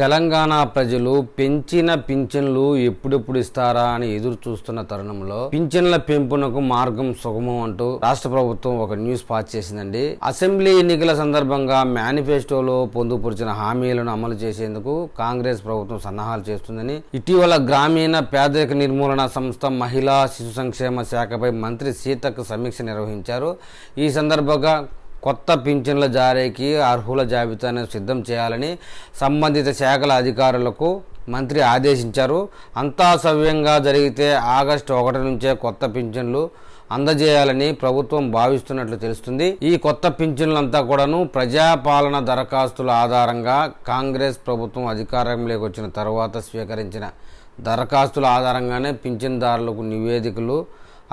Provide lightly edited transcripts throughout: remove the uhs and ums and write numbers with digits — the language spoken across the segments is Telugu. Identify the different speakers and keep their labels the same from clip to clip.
Speaker 1: తెలంగాణ ప్రజలు పెంచిన పింఛన్లు ఎప్పుడెప్పుడు ఇస్తారా అని ఎదురు చూస్తున్న తరుణంలో పింఛన్ల పెంపునకు మార్గం సుగమం అంటూ రాష్ట్ర ప్రభుత్వం ఒక న్యూస్ పాస్ చేసిందండి. అసెంబ్లీ ఎన్నికల సందర్భంగా మేనిఫెస్టోలో పొందుపరిచిన హామీలను అమలు చేసేందుకు కాంగ్రెస్ ప్రభుత్వం సన్నాహాలు చేస్తుందని ఇటీవల గ్రామీణ పేదరిక నిర్మూలన సంస్థ మహిళా శిశు సంక్షేమ శాఖపై మంత్రి సీతక్క సమీక్ష నిర్వహించారు. ఈ సందర్భంగా కొత్త పింఛన్ల జారీకి అర్హుల జాబితాను సిద్ధం చేయాలని సంబంధిత శాఖల అధికారులకు మంత్రి ఆదేశించారు. అంతా సవ్యంగా జరిగితే ఆగస్టు 1 నుంచే కొత్త పింఛన్లు అందజేయాలని ప్రభుత్వం భావిస్తున్నట్లు తెలుస్తుంది. ఈ కొత్త పింఛన్లంతా కూడాను ప్రజాపాలన దరఖాస్తుల ఆధారంగా కాంగ్రెస్ ప్రభుత్వం అధికారంలోకి వచ్చిన తర్వాత స్వీకరించిన దరఖాస్తుల ఆధారంగానే పింఛన్దారులకు నివేదికలు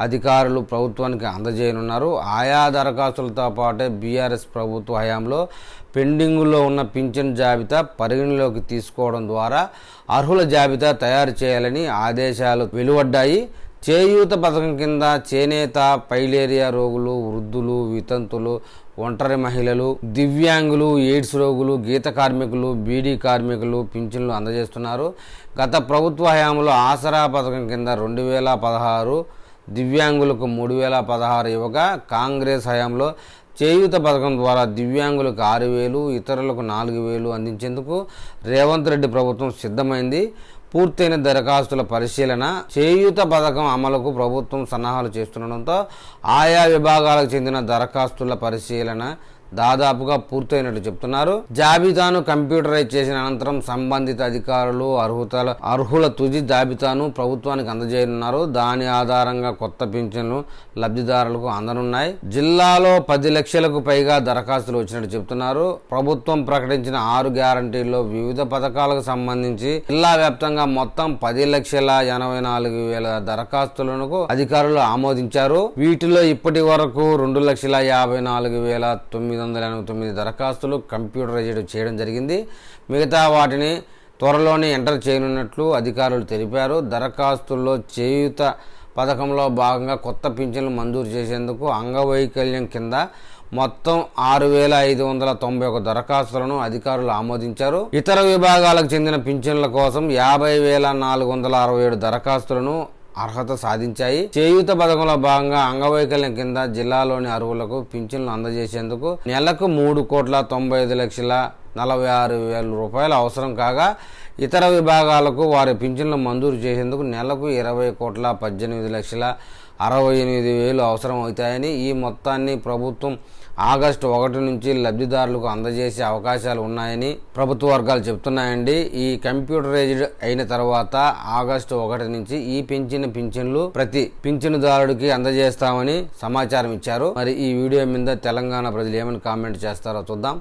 Speaker 1: అధికారులు ప్రభుత్వానికి అందజేయనున్నారు. ఆయా దరఖాస్తులతో పాటే బీఆర్ఎస్ ప్రభుత్వ హయాంలో పెండింగులో ఉన్న పింఛన్ జాబితా పరిగణలోకి తీసుకోవడం ద్వారా అర్హుల జాబితా తయారు చేయాలని ఆదేశాలు వెలువడ్డాయి. చేయూత పథకం కింద చేనేత, పైలేరియా రోగులు, వృద్ధులు, వితంతులు, ఒంటరి మహిళలు, దివ్యాంగులు, ఎయిడ్స్ రోగులు, గీత కార్మికులు, బీడీ కార్మికులు పింఛన్లు అందజేస్తున్నారు. గత ప్రభుత్వ హయాంలో ఆసరా పథకం కింద 2016, దివ్యాంగులకు 3016 ఇవ్వగా కాంగ్రెస్ హయాంలో చేయూత పథకం ద్వారా దివ్యాంగులకు 6000, ఇతరులకు 4000 అందించేందుకు రేవంత్ రెడ్డి ప్రభుత్వం సిద్ధమైంది. పూర్తయిన దరఖాస్తుల పరిశీలన, చేయూత పథకం అమలుకు ప్రభుత్వం సన్నాహాలు చేస్తుండటంతో ఆయా విభాగాలకు చెందిన దరఖాస్తుల పరిశీలన దాదాపుగా పూర్తయినట్లు చెప్తున్నారు. జాబితాను కంప్యూటరైజ్ చేసిన అనంతరం సంబంధిత అధికారులు అర్హుల తుది జాబితాను ప్రభుత్వానికి అందజేయనున్నారు. దాని ఆధారంగా కొత్త పింఛన్లు లబ్ధిదారులకు అందనున్నాయి. జిల్లాలో 10 లక్షలకు పైగా దరఖాస్తులు వచ్చినట్టు చెప్తున్నారు. ప్రభుత్వం ప్రకటించిన 6 గ్యారంటీల్లో వివిధ పథకాలకు సంబంధించి జిల్లా వ్యాప్తంగా మొత్తం 10,84,000 దరఖాస్తులకు అధికారులు ఆమోదించారు. వీటిలో ఇప్పటి వరకు 2,54,989 దరఖాస్తులు కంప్యూటరైజ్డ్ చేయడం జరిగింది. మిగతా వాటిని త్వరలోనే ఎంటర్ చేయనున్నట్లు అధికారులు తెలిపారు. దరఖాస్తుల్లో చేయూత పథకంలో భాగంగా కొత్త పింఛన్లు మంజూరు చేసేందుకు అంగవైకల్యం కింద మొత్తం 6,591 దరఖాస్తులను అధికారులు ఆమోదించారు. ఇతర విభాగాలకు చెందిన పింఛన్ల కోసం 50,467 దరఖాస్తులను అర్హత సాధించాయి. చేయూత పథకంలో భాగంగా అంగవైకల్యం కింద జిల్లాలోని అర్హులకు పింఛన్లు అందజేసేందుకు నెలకు 3,95,46,000 రూపాయలు అవసరం కాగా, ఇతర విభాగాలకు వారి పింఛన్లు మంజూరు చేసేందుకు నెలకు 20,18,68,000 అవసరం అవుతాయని, ఈ మొత్తాన్ని ప్రభుత్వం ఆగస్టు 1 నుంచి లబ్ధిదారులకు అందజేసే అవకాశాలు ఉన్నాయని ప్రభుత్వ వర్గాలు చెప్తున్నాయండి. ఈ కంప్యూటరైజ్డ్ అయిన తర్వాత ఆగస్టు 1 నుంచి ఈ పెంచిన పింఛన్లు ప్రతి పింఛనుదారుడికి అందజేస్తామని సమాచారం ఇచ్చారు. మరి ఈ వీడియో మీద తెలంగాణ ప్రజలు ఏమని కామెంట్ చేస్తారో చూద్దాం.